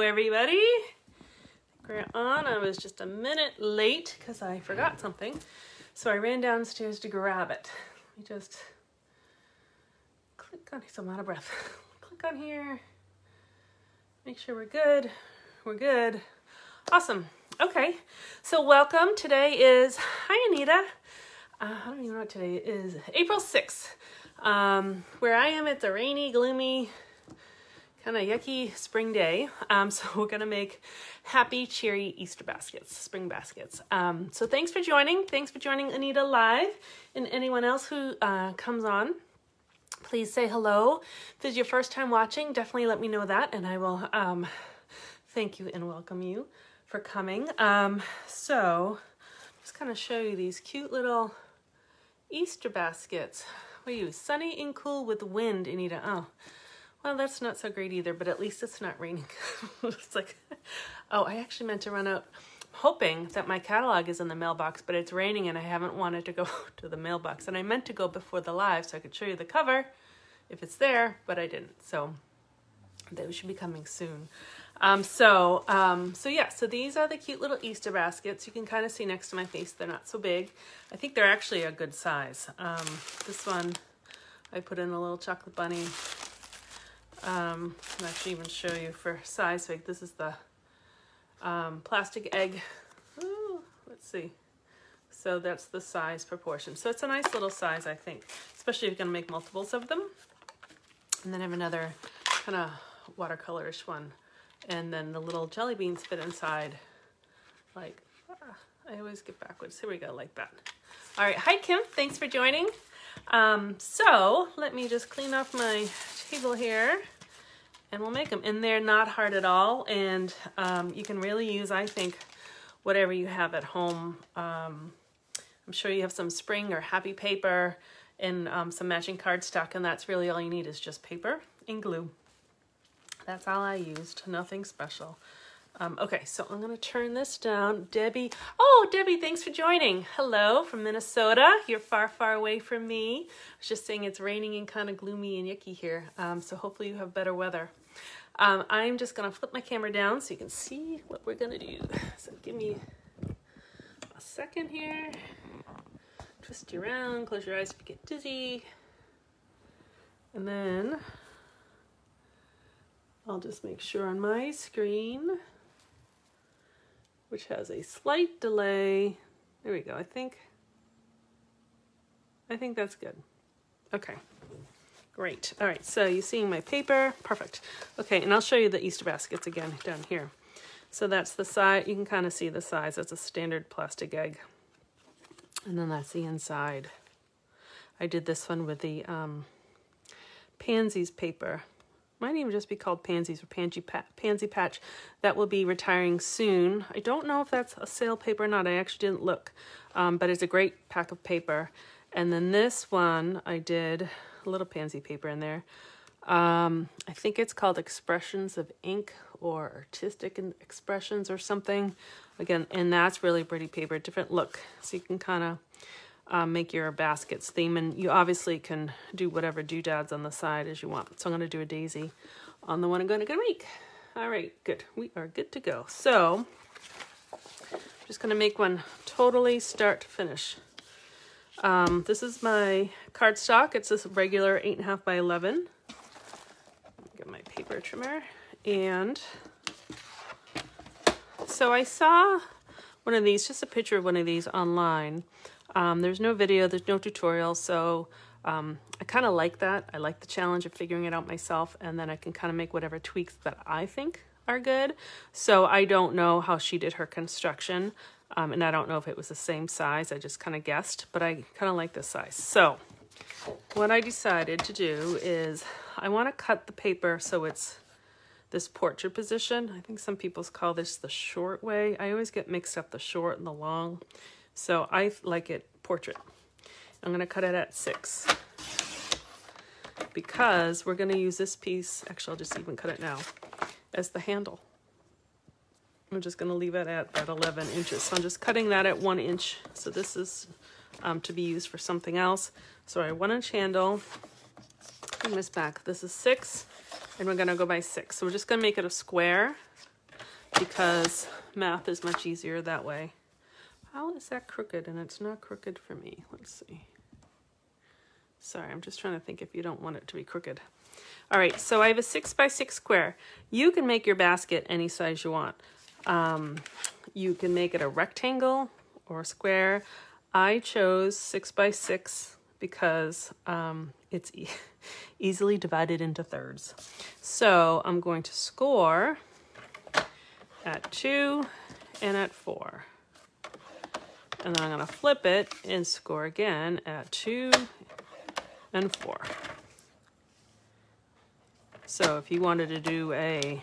everybody. We're on. I was just a minute late because I forgot something. So I ran downstairs to grab it. Let me just click on, so I'm out of breath. Click on here. Make sure we're good. We're good. Awesome. Okay. So welcome. Today is, hi Anita. I don't even know what today is. April 6th. Where I am, it's a rainy, gloomy, kind of yucky spring day. So we're going to make happy, cheery Easter baskets, spring baskets. So thanks for joining. Thanks for joining Anita live, and anyone else who comes on. Please say hello. If this is your first time watching, definitely let me know that, and I will thank you and welcome you for coming. So just kind of show you these cute little Easter baskets. What are you, sunny and cool with wind, Anita? Oh, well, that's not so great either, but at least it's not raining. It's like, oh, I actually meant to run out. I'm hoping that my catalog is in the mailbox, but it's raining and I haven't wanted to go to the mailbox. And I meant to go before the live so I could show you the cover if it's there, but I didn't. So those should be coming soon. So these are the cute little Easter baskets. You can kind of see next to my face, they're not so big. I think they're actually a good size. This one, I put in a little chocolate bunny. I'll actually even show you for size big. This is the plastic egg. Ooh, let's see. So that's the size proportion. So it's a nice little size, I think, especially if you're gonna make multiples of them. And then I have another kind of watercolorish one. And then the little jelly beans fit inside, like, I always get backwards. Here we go, like that. All right, hi Kim, thanks for joining. So let me just clean off my table here and we'll make them. And they're not hard at all. And you can really use, I think, whatever you have at home. I'm sure you have some spring or happy paper and some matching cardstock, and that's really all you need is just paper and glue. That's all I used, nothing special. Okay, so I'm gonna turn this down. Debbie, oh, Debbie, thanks for joining. Hello from Minnesota. You're far, far away from me. I was just saying it's raining and kind of gloomy and yucky here. So hopefully you have better weather. I'm just gonna flip my camera down so you can see what we're gonna do. So give me a second here. Twist you around, close your eyes if you get dizzy. And then I'll just make sure on my screen, which has a slight delay. There we go. I think that's good. Okay, great. All right, so you're seeing my paper. Perfect. Okay, and I'll show you the Easter baskets again down here. So that's the side. You can kind of see the size. That's a standard plastic egg. And then that's the inside. I did this one with the pansies paper. Might even just be called pansies or pansy patch. That will be retiring soon. I don't know if that's a sale paper or not. I actually didn't look, but it's a great pack of paper. And then this one, I did a little pansy paper in there. I think it's called Expressions of Ink or Artistic Expressions or something. Again, and that's really pretty paper, different look. So you can kind of make your baskets theme, and you obviously can do whatever doodads on the side as you want. So I'm going to do a daisy on the one I'm going to make. All right, good. We are good to go. So I'm just going to make one totally start to finish. This is my cardstock. It's this regular 8.5 by 11. Get my paper trimmer. And so I saw one of these, just a picture of one of these online. There's no video, there's no tutorial, so I kind of like that. I like the challenge of figuring it out myself, and then I can kind of make whatever tweaks that I think are good. So I don't know how she did her construction, and I don't know if it was the same size. I just kind of guessed, but I kind of like this size. So what I decided to do is I want to cut the paper so it's this portrait position. I think some people call this the short way. I always get mixed up the short and the long. So I like it portrait. I'm gonna cut it at 6 because we're gonna use this piece, actually I'll just even cut it now, as the handle. I'm just gonna leave it at 11 inches. So I'm just cutting that at 1 inch. So this is to be used for something else. So I 1 inch handle, bring this back. This is 6 and we're gonna go by 6. So we're just gonna make it a square because math is much easier that way. How is that crooked? And it's not crooked for me. Let's see. Sorry, I'm just trying to think if you don't want it to be crooked. All right, so I have a 6x6 square. You can make your basket any size you want. You can make it a rectangle or a square. I chose 6x6 because it's easily divided into thirds. So I'm going to score at 2 and at 4. And then I'm going to flip it and score again at 2 and 4. So if you wanted to do a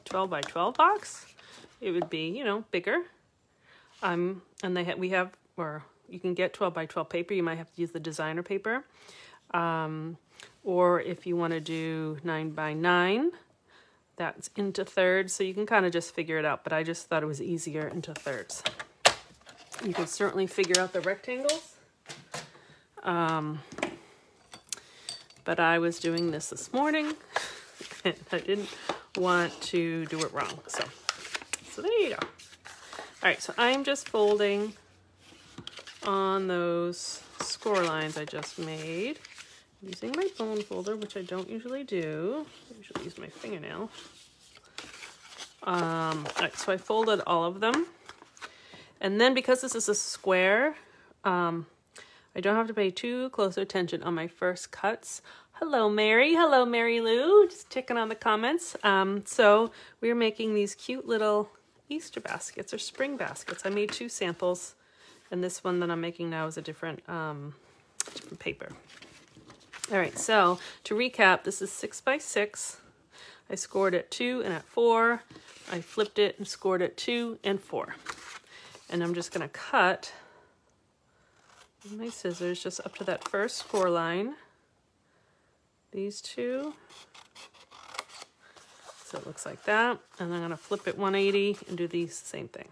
12 by 12 box, it would be, you know, bigger. And we have, or you can get 12 by 12 paper. You might have to use the designer paper. Or if you want to do 9 by 9, that's into thirds. So you can kind of just figure it out, but I just thought it was easier into thirds. You can certainly figure out the rectangles. But I was doing this morning and I didn't want to do it wrong. So there you go. All right, so I'm just folding on those score lines I just made using my bone folder, which I don't usually do. I usually use my fingernail. All right, so I folded all of them. And then because this is a square, I don't have to pay too close attention on my first cuts. Hello, Mary. Hello, Mary Lou. Just checking on the comments. So we're making these cute little Easter baskets or spring baskets. I made 2 samples, and this one that I'm making now is a different paper. All right, so to recap, this is 6x6. I scored at 2 and at 4. I flipped it and scored at 2 and 4. And I'm just gonna cut with my scissors just up to that first score line. These 2. So it looks like that. And I'm gonna flip it 180 and do the same thing.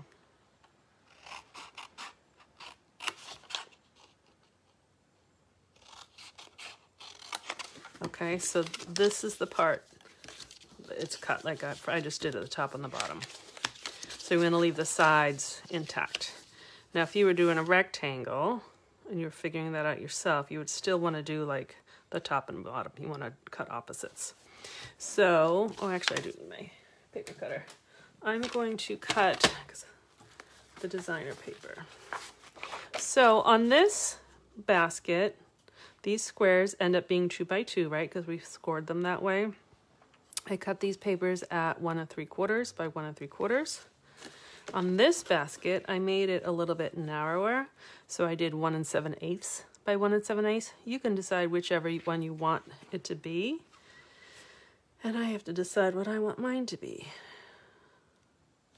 Okay, so this is the part it's cut like I just did at the top and the bottom. So we're gonna leave the sides intact. Now, if you were doing a rectangle and you're figuring that out yourself, you would still wanna do like the top and bottom. You wanna cut opposites. So, oh, actually I do need my paper cutter. I'm going to cut the designer paper. So on this basket, these squares end up being 2 by 2, right? Because we scored them that way. I cut these papers at 1 3/4 by 1 3/4. On this basket, I made it a little bit narrower. So I did 1 7/8 by 1 7/8. You can decide whichever one you want it to be. And I have to decide what I want mine to be.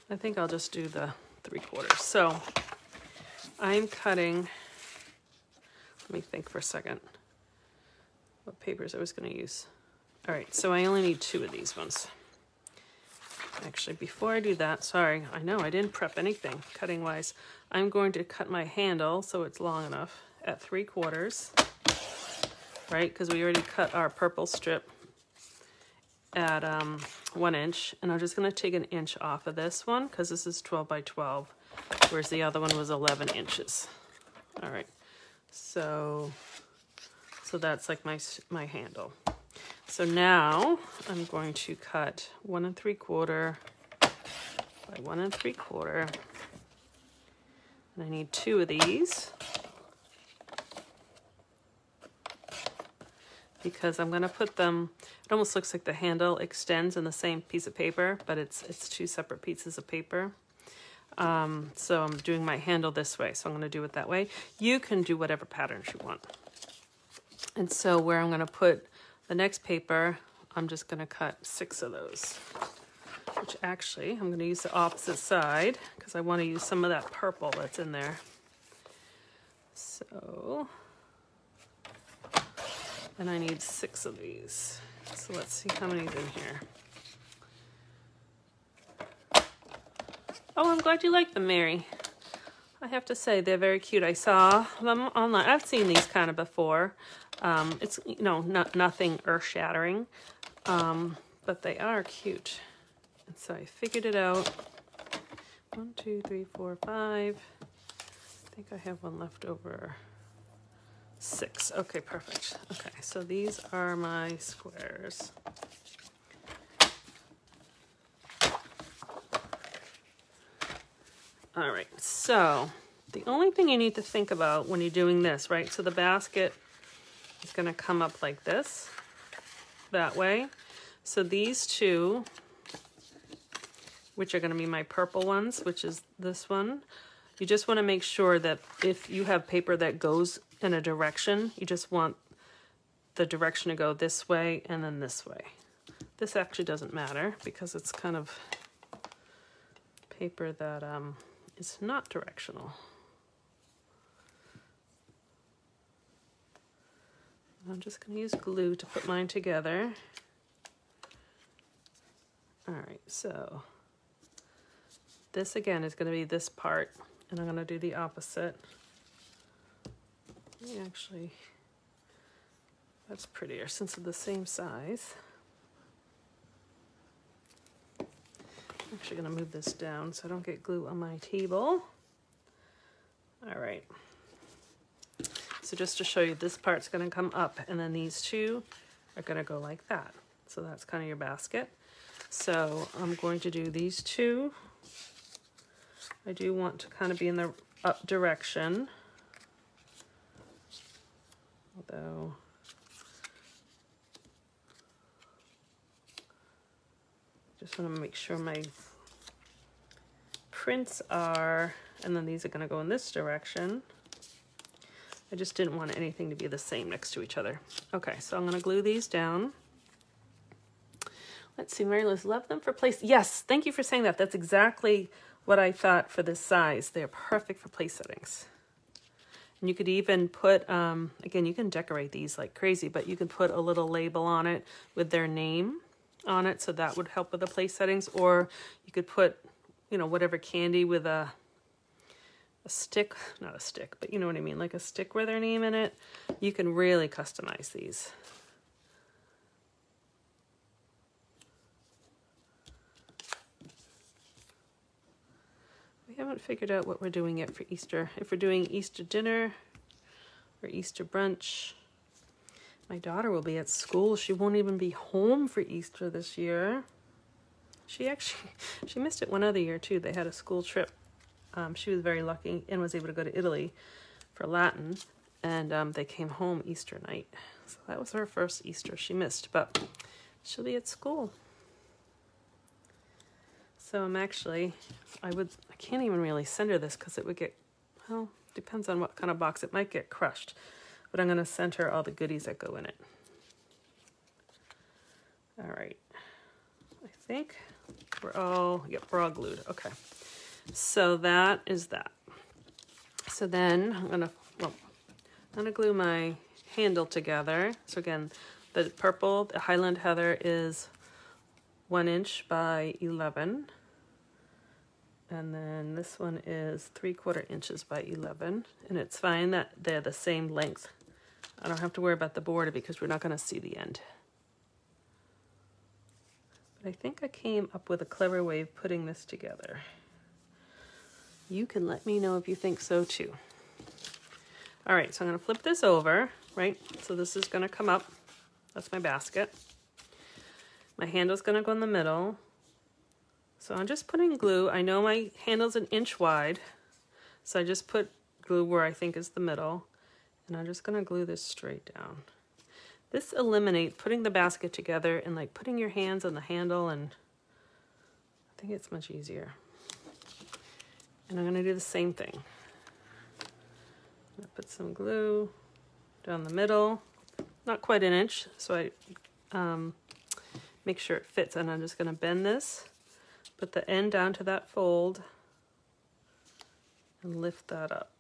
I think I'll just do the 3/4. So I'm cutting, let me think for a second what papers I was going to use. All right, so I only need 2 of these ones. Actually, before I do that, sorry, I know I didn't prep anything cutting wise. I'm going to cut my handle so it's long enough at 3/4, right? Because we already cut our purple strip at 1 inch, and I'm just going to take 1 inch off of this one because this is 12 by 12, whereas the other one was 11 inches. All right, so that's like my handle. So now I'm going to cut 1 3/4 by 1 3/4, and I need 2 of these because I'm going to put them. It almost looks like the handle extends in the same piece of paper, but it's 2 separate pieces of paper. So I'm doing my handle this way, so I'm going to do it that way. You can do whatever patterns you want. And so where I'm going to put the next paper, I'm just going to cut 6 of those, which actually I'm going to use the opposite side because I want to use some of that purple that's in there. So, and I need 6 of these. So let's see how many's in here. Oh, I'm glad you like them, Mary. I have to say they're very cute. I saw them online. I've seen these kind of before. It's, you know, nothing earth-shattering, but they are cute. And so I figured it out. 1, 2, 3, 4, 5. I think I have one left over. 6. Okay, perfect. Okay, so these are my squares. All right, so the only thing you need to think about when you're doing this, right? So the basket is going to come up like this, that way. So these two, which are going to be my purple ones, which is this one, you just want to make sure that if you have paper that goes in a direction, you just want the direction to go this way and then this way. This actually doesn't matter because it's kind of paper that is not directional. I'm just going to use glue to put mine together. All right, so this again is going to be this part, and I'm going to do the opposite. Actually, that's prettier since it's the same size. I'm actually going to move this down so I don't get glue on my table. All right. So just to show you, this part's going to come up, and then these two are going to go like that. So that's kind of your basket. So I'm going to do these two. I do want to kind of be in the up direction. Although just want to make sure my prints are, and then these are going to go in this direction. I just didn't want anything to be the same next to each other. Okay, so I'm going to glue these down. Let's see, Mary Liz, love them for place. Yes, thank you for saying that. That's exactly what I thought for this size. They're perfect for place settings. And you could even put, again, you can decorate these like crazy, but you can put a little label on it with their name on it, so that would help with the place settings. Or you could put, you know, whatever candy with a stick, not a stick, but you know what I mean, like a stick with their name in it. You can really customize these. We haven't figured out what we're doing yet for Easter. If we're doing Easter dinner or Easter brunch. My daughter will be at school. She won't even be home for Easter this year. She missed it one other year too. They had a school trip. She was very lucky and was able to go to Italy for Latin, and they came home Easter night. So that was her first Easter she missed, but she'll be at school. So I'm actually, I can't even really send her this because it would get, well, depends on what kind of box. It might get crushed, but I'm going to send her all the goodies that go in it. All right. I think we're all glued. Okay. So that is that. So then I'm going to glue my handle together. So again, the purple, the Highland Heather is 1 inch by 11. And then this one is 3/4 inches by 11. And it's fine that they're the same length. I don't have to worry about the border because we're not going to see the end. But I think I came up with a clever way of putting this together. You can let me know if you think so too. All right, so I'm going to flip this over, right? So this is going to come up. That's my basket. My handle's going to go in the middle. So I'm just putting glue. I know my handle's 1 inch wide, so I just put glue where I think is the middle, and I'm just going to glue this straight down. This eliminates putting the basket together and like putting your hands on the handle, and I think it's much easier. And I'm going to do the same thing. I'm going to put some glue down the middle, not quite 1 inch, so I make sure it fits, and I'm just going to bend this, put the end down to that fold, and lift that up.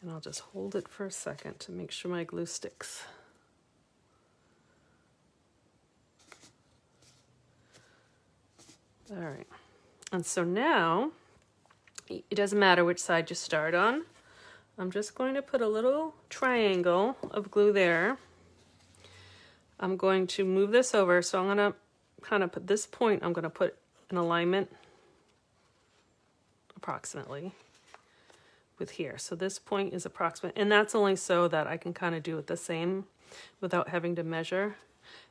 And I'll just hold it for a second to make sure my glue sticks. All right. And so now, it doesn't matter which side you start on. I'm just going to put a little triangle of glue there. I'm going to move this over, so I'm going to kind of put this point, I'm going to put in alignment approximately with here. So this point is approximate, and that's only so that I can kind of do it the same without having to measure.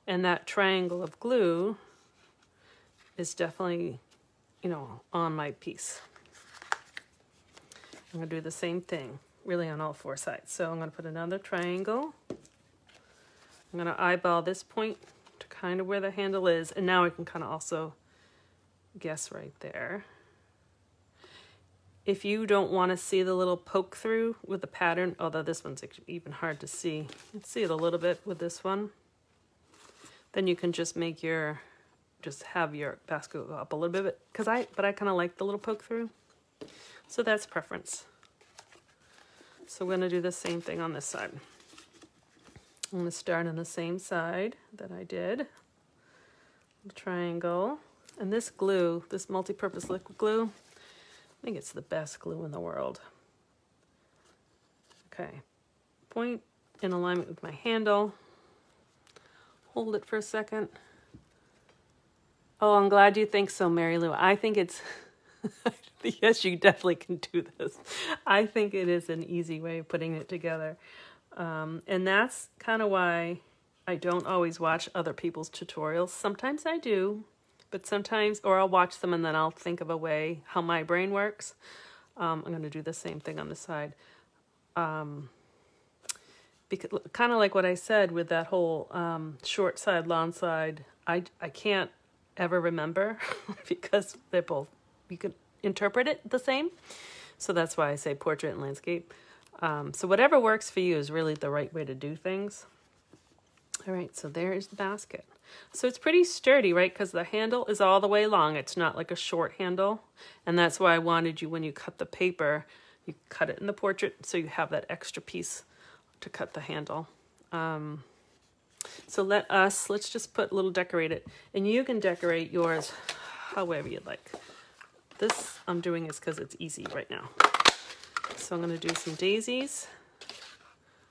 And that triangle of glue is definitely, you know, on my piece. I'm going to do the same thing, really, on all four sides. So I'm going to put another triangle. I'm going to eyeball this point to kind of where the handle is, and now I can kind of also guess right there. If you don't want to see the little poke through with the pattern, although this one's even hard to see, you can see it a little bit with this one, then you can just make your, just have your basket go up a little bit, but I kind of like the little poke through. So that's preference. So we're going to do the same thing on this side. I'm going to start on the same side that I did. The triangle. And this glue, this multi-purpose liquid glue, I think it's the best glue in the world. Okay, point in alignment with my handle. Hold it for a second. Oh, I'm glad you think so, Mary Lou. I think it's, yes, you definitely can do this. I think it is an easy way of putting it together. And that's kind of why I don't always watch other people's tutorials. Sometimes I do. But sometimes, or I'll watch them and then I'll think of a way how my brain works. I'm going to do the same thing on the side. Because kind of like what I said with that whole short side, long side, I can't ever remember because they're both, you can interpret it the same. So that's why I say portrait and landscape. So whatever works for you is really the right way to do things. All right, so there's the basket. So it's pretty sturdy, right? Because the handle is all the way long. It's not like a short handle. And that's why I wanted you, when you cut the paper, you cut it in the portrait so you have that extra piece to cut the handle. So let's just put a little decorated. And you can decorate yours however you'd like. This I'm doing is because it's easy right now. So I'm going to do some daisies.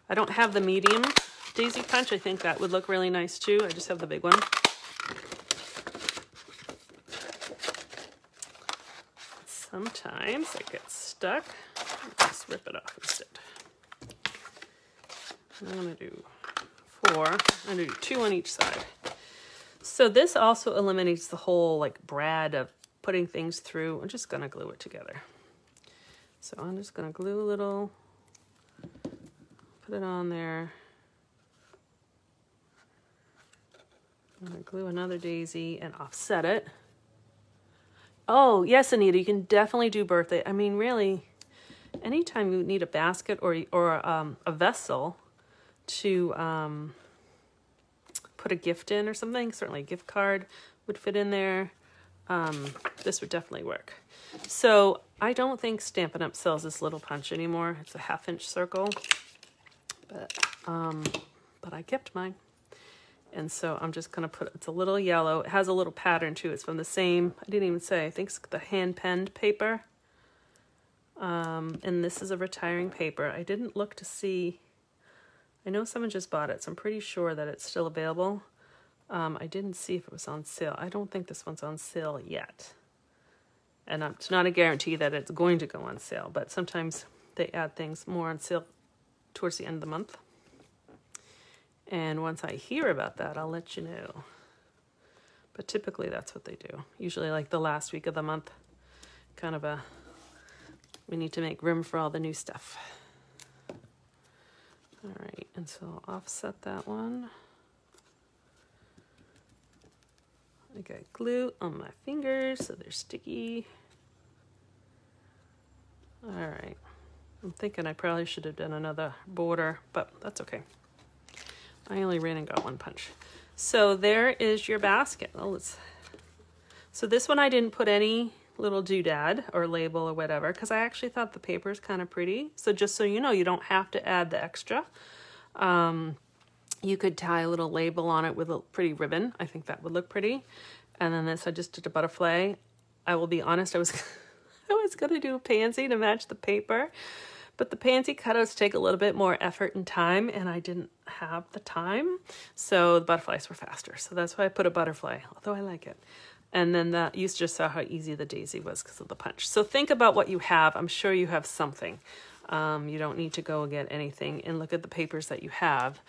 I don't have the medium daisy punch. I think that would look really nice too. I just have the big one. Sometimes it gets stuck. Just rip it off instead. I'm going to do 4. I'm going to do 2 on each side. So this also eliminates the whole like brad of putting things through. I'm just going to glue it together. So I'm just going to glue a little, put it on there. I'm going to glue another daisy and offset it. Oh, yes, Anita, you can definitely do birthday. I mean, really, anytime you need a basket or a vessel to put a gift in or something, certainly a gift card would fit in there. This would definitely work. So I don't think Stampin' Up! Sells this little punch anymore. It's a 1/2-inch circle, but I kept mine. And so I'm just going to put, it's a little yellow. It has a little pattern too. It's from the same, I didn't even say, I think it's the hand-penned paper. And this is a retiring paper. I didn't look to see, I know someone just bought it, so I'm pretty sure that it's still available. I didn't see if it was on sale. I don't think this one's on sale yet. And it's not a guarantee that it's going to go on sale, but sometimes they add things more on sale towards the end of the month. And once I hear about that, I'll let you know. But typically that's what they do. Usually like the last week of the month, kind of a, we need to make room for all the new stuff. All right, and so I'll offset that one. I got glue on my fingers, so they're sticky. All right, I'm thinking I probably should have done another border, but that's okay. I only ran and got 1 punch. So there is your basket. Oh, so this one I didn't put any little doodad or label or whatever because I actually thought the paper is kind of pretty. So just so you know, you don't have to add the extra. You could tie a little label on it with a pretty ribbon. I think that would look pretty. And then this, I just did a butterfly. I will be honest, I was going to do a pansy to match the paper. But the pansy cutouts take a little bit more effort and time, and I didn't have the time. So the butterflies were faster. So that's why I put a butterfly, although I like it. And then you just saw how easy the daisy was because of the punch. So think about what you have. I'm sure you have something. You don't need to go get anything, and look at the papers that you have.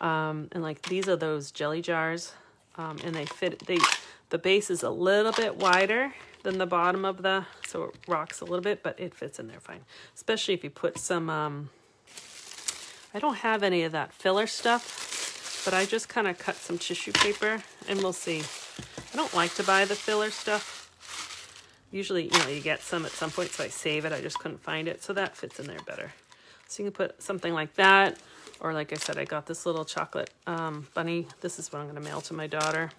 And like these are those jelly jars, and they fit. The base is a little bit wider than the bottom of so it rocks a little bit, but it fits in there fine. Especially if you put some, I don't have any of that filler stuff, but I just kind of cut some tissue paper, and we'll see. I don't like to buy the filler stuff. Usually, you get some at some point, so I save it. I just couldn't find it, so that fits in there better. So you can put something like that, or like I said, I got this little chocolate bunny. This is what I'm going to mail to my daughter.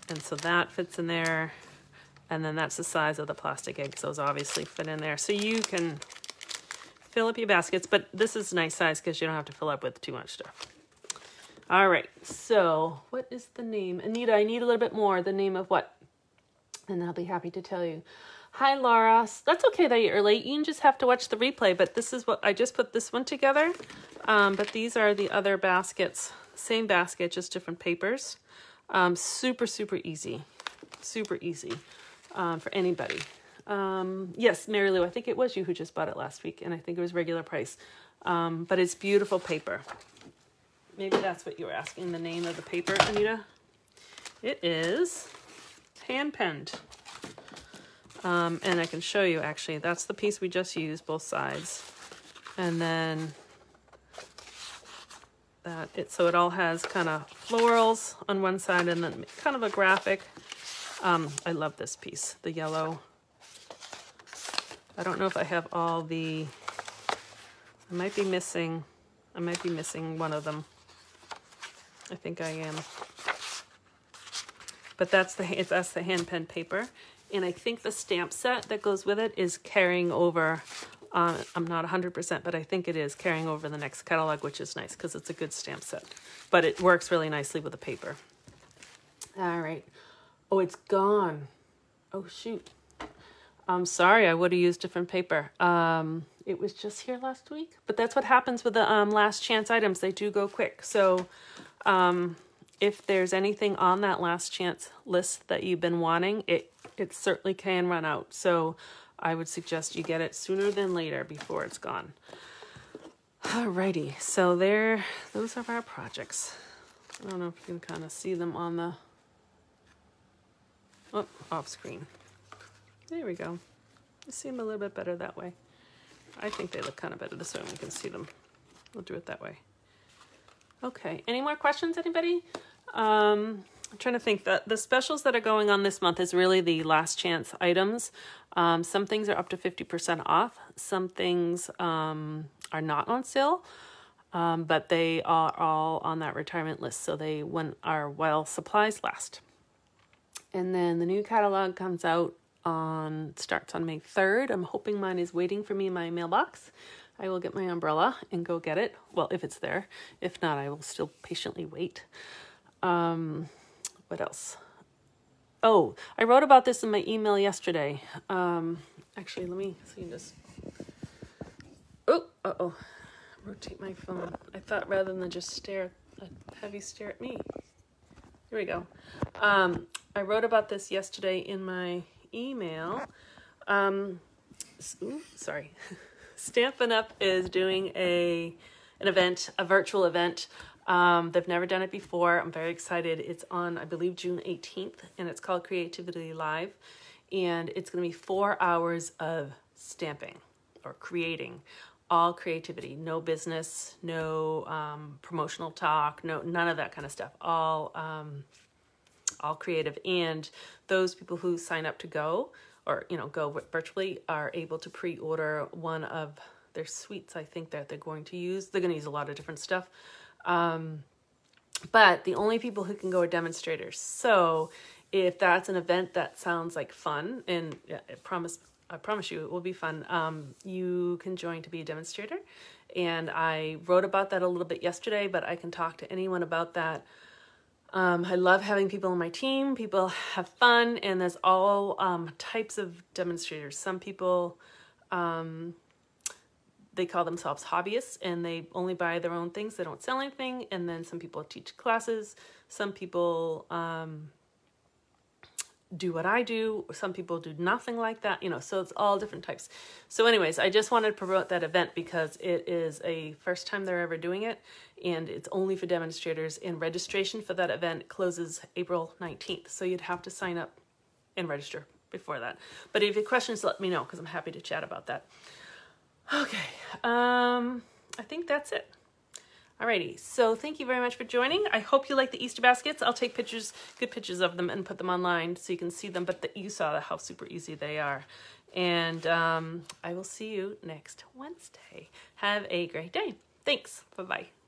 And so that fits in there. And then that's the size of the plastic eggs. Those obviously fit in there. So you can fill up your baskets, but this is a nice size because you don't have to fill up with too much stuff. All right, so what is the name? Anita, I need a little bit more. The name of what? And I'll be happy to tell you. Hi, Laura. That's okay that you're late. You just have to watch the replay, but this is what I just put this one together. But these are the other baskets. Same basket, just different papers. Super, super easy. Super easy for anybody. Yes, Mary Lou, I think it was you who just bought it last week, and I think it was regular price. But it's beautiful paper. Maybe that's what you were asking, the name of the paper, Anita. It is hand-penned. And I can show you, actually. That's the piece we just used, both sides. And then so it all has kind of florals on one side and then kind of a graphic. I love this piece, the yellow. I don't know if I have all the, I might be missing one of them. I think I am. But that's the hand pen paper. And I think the stamp set that goes with it is carrying over, I'm not 100%, but I think it is carrying over the next catalog, which is nice because it's a good stamp set. But it works really nicely with the paper. All right. Oh, it's gone. Oh, shoot. I'm sorry, I would have used different paper. It was just here last week. But that's what happens with the last chance items. They do go quick. So if there's anything on that last chance list that you've been wanting, it certainly can run out. So I would suggest you get it sooner than later before it's gone. Alrighty, so those are our projects. I don't know if you can kind of see them on the, off screen. There we go. You see them a little bit better that way. I think they look kind of better this way when we can see them. We'll do it that way. Okay, any more questions, anybody? I'm trying to think that the specials that are going on this month is really the last chance items. Some things are up to 50% off. Some things are not on sale, but they are all on that retirement list. So they are while supplies last. And then the new catalog comes out starts on May 3rd. I'm hoping mine is waiting for me in my mailbox. I will get my umbrella and go get it. Well, if it's there. If not, I will still patiently wait. What else? Oh, I wrote about this in my email yesterday. Actually, let me see this. Oh, rotate my phone. I thought rather than just a heavy stare at me. Here we go. I wrote about this yesterday in my email. Sorry. Stampin' Up! Is doing an event, a virtual event. They've never done it before. I'm very excited. It's on, I believe, June 18th, and it's called Creativity Live. And it's going to be 4 hours of stamping or creating, all creativity, no business, no promotional talk, none of that kind of stuff, all creative. And those people who sign up to go, or go virtually, are able to pre-order one of their suites. I think that they're going to use a lot of different stuff. But the only people who can go are demonstrators. So if that's an event that sounds like fun, and I promise you it will be fun, you can join to be a demonstrator. And I wrote about that a little bit yesterday, but I can talk to anyone about that. I love having people on my team. People have fun, and there's all types of demonstrators. Some people, they call themselves hobbyists, and they only buy their own things. They don't sell anything. And then some people teach classes. Some people do what I do. Some people do nothing like that, you know, so it's all different types. So anyways, I just wanted to promote that event because it is a first time they're ever doing it, and it's only for demonstrators, and registration for that event closes April 19th. So you'd have to sign up and register before that. But if you have questions, let me know, because I'm happy to chat about that. Okay, I think that's it. Alrighty, so thank you very much for joining. I hope you like the Easter baskets. I'll take pictures, good pictures of them, and put them online so you can see them, but you saw how super easy they are. And I will see you next Wednesday. Have a great day. Thanks. Bye-bye.